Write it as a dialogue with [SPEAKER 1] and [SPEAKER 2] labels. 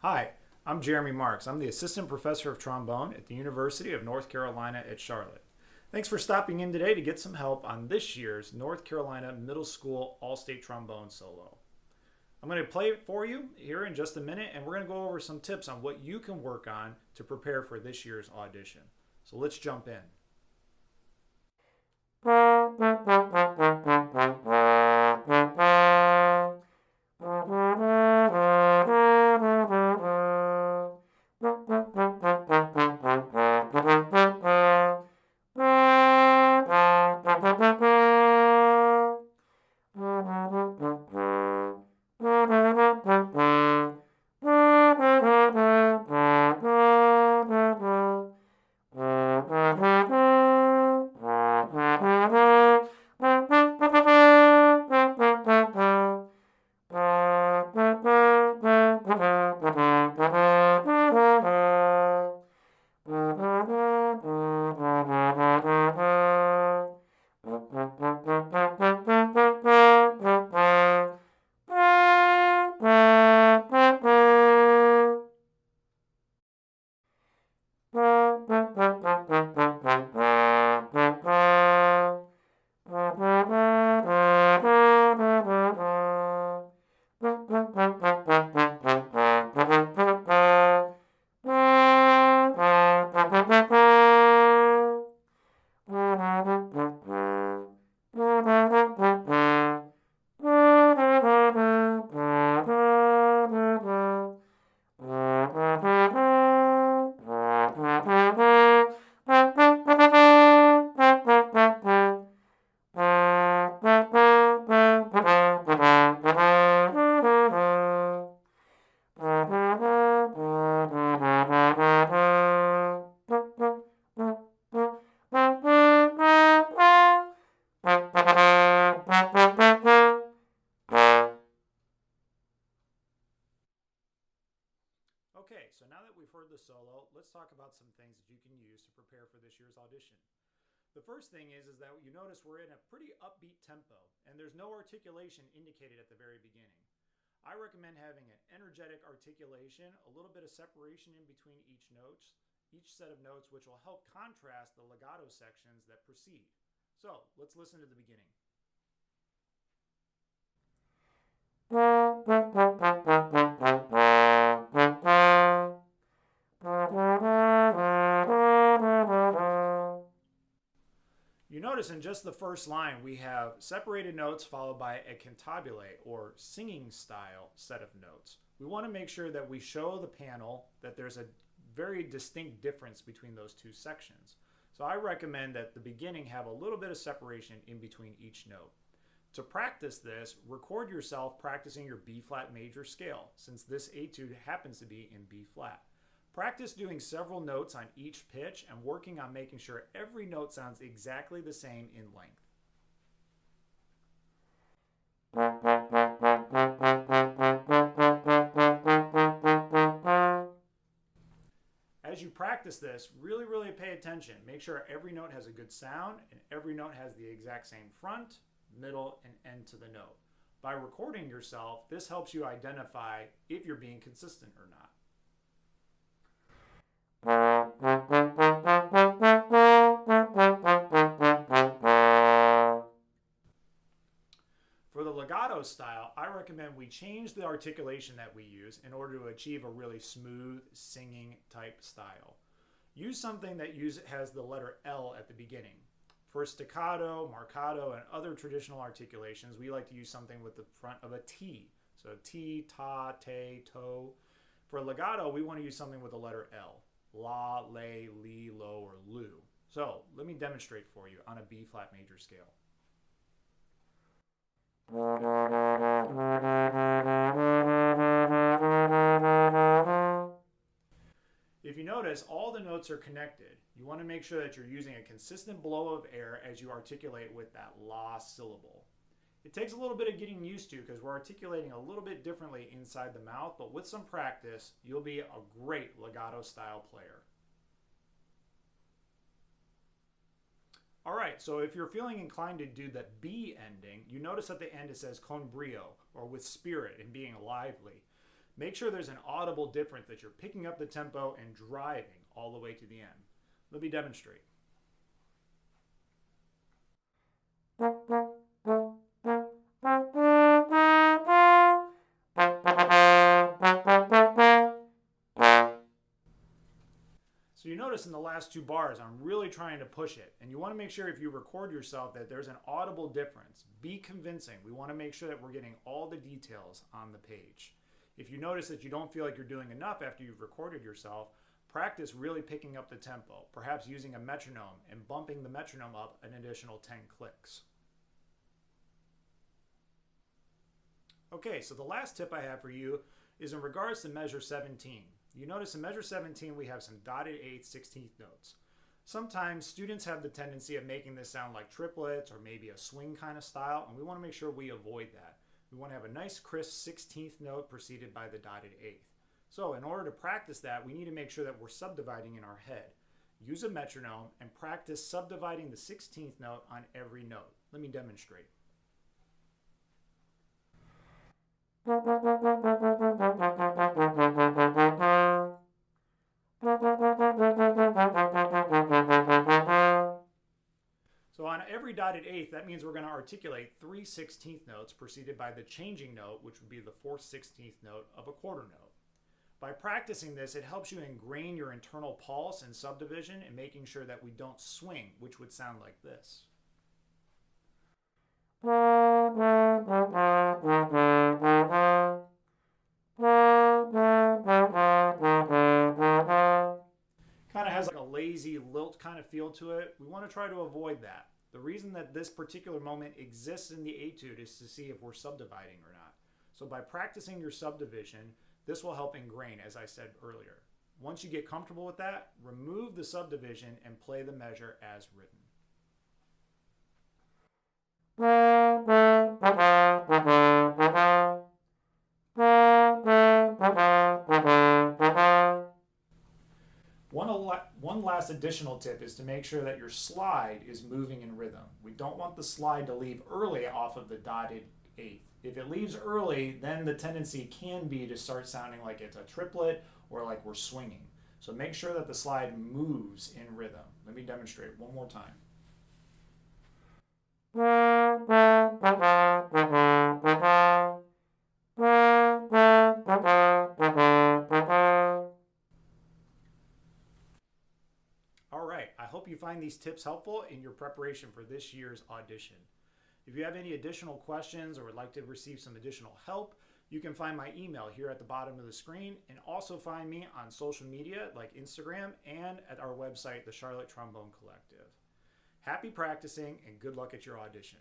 [SPEAKER 1] Hi, I'm Jeremy Marks. I'm the Assistant Professor of Trombone at the University of North Carolina at Charlotte. Thanks for stopping in today to get some help on this year's North Carolina Middle School All-State Trombone Solo. I'm going to play it for you here in just a minute, and we're going to go over some tips on what you can work on to prepare for this year's audition. So let's jump in. Okay, so now that we've heard the solo, let's talk about some things that you can use to prepare for this year's audition. The first thing is that you notice we're in a pretty upbeat tempo, and there's no articulation indicated at the very beginning. I recommend having an energetic articulation, a little bit of separation in between each set of notes, which will help contrast the legato sections that precede. So let's listen to the beginning. You notice in just the first line we have separated notes followed by a cantabile or singing style set of notes. We want to make sure that we show the panel that there's a very distinct difference between those two sections. So I recommend that the beginning have a little bit of separation in between each note. To practice this, record yourself practicing your B flat major scale, since this etude happens to be in B flat. Practice doing several notes on each pitch and working on making sure every note sounds exactly the same in length. As you practice this, really pay attention. Make sure every note has a good sound and every note has the exact same front, middle, and end to the note. By recording yourself, this helps you identify if you're being consistent or not. For the legato style, I recommend we change the articulation that we use in order to achieve a really smooth singing type style. Use something that has the letter L at the beginning. For staccato, marcato, and other traditional articulations, we like to use something with the front of a T. So T, ta, te, to. For legato, we want to use something with the letter L. La, lay, li, lo, or lu. So let me demonstrate for you on a B flat major scale. If you notice, all the notes are connected. You want to make sure that you're using a consistent blow of air as you articulate with that la syllable. It takes a little bit of getting used to because we're articulating a little bit differently inside the mouth, but with some practice, you'll be a great legato style player. All right, so if you're feeling inclined to do the B ending, you notice at the end it says con brio, or with spirit and being lively. Make sure there's an audible difference, that you're picking up the tempo and driving all the way to the end. Let me demonstrate. So you notice in the last 2 bars, I'm really trying to push it. And you want to make sure if you record yourself that there's an audible difference. Be convincing. We want to make sure that we're getting all the details on the page. If you notice that you don't feel like you're doing enough after you've recorded yourself, practice really picking up the tempo, perhaps using a metronome and bumping the metronome up an additional 10 clicks. Okay, so the last tip I have for you is in regards to measure 17. You notice in measure 17 we have some dotted 8th 16th notes. Sometimes students have the tendency of making this sound like triplets or maybe a swing kind of style, and we want to make sure we avoid that. We want to have a nice crisp 16th note preceded by the dotted 8th. So in order to practice that, we need to make sure that we're subdividing in our head. Use a metronome and practice subdividing the 16th note on every note. Let me demonstrate. So on every dotted 8th, that means we're going to articulate 3 16th notes preceded by the changing note, which would be the 4th 16th note of a quarter note. By practicing this, it helps you ingrain your internal pulse and subdivision and making sure that we don't swing, which would sound like this. Kind of has like a lazy lilt kind of feel to it. We want to try to avoid that. The reason that this particular moment exists in the etude is to see if we're subdividing or not. So by practicing your subdivision, this will help ingrain, as I said earlier. Once you get comfortable with that, remove the subdivision and play the measure as written. One last additional tip is to make sure that your slide is moving in rhythm. We don't want the slide to leave early off of the dotted 8th. If it leaves early, then the tendency can be to start sounding like it's a triplet or like we're swinging. So make sure that the slide moves in rhythm. Let me demonstrate one more time. All right, I hope you find these tips helpful in your preparation for this year's audition. If you have any additional questions or would like to receive some additional help, you can find my email here at the bottom of the screen, and also find me on social media like Instagram and at our website, the Charlotte Trombone Collective. Happy practicing and good luck at your audition.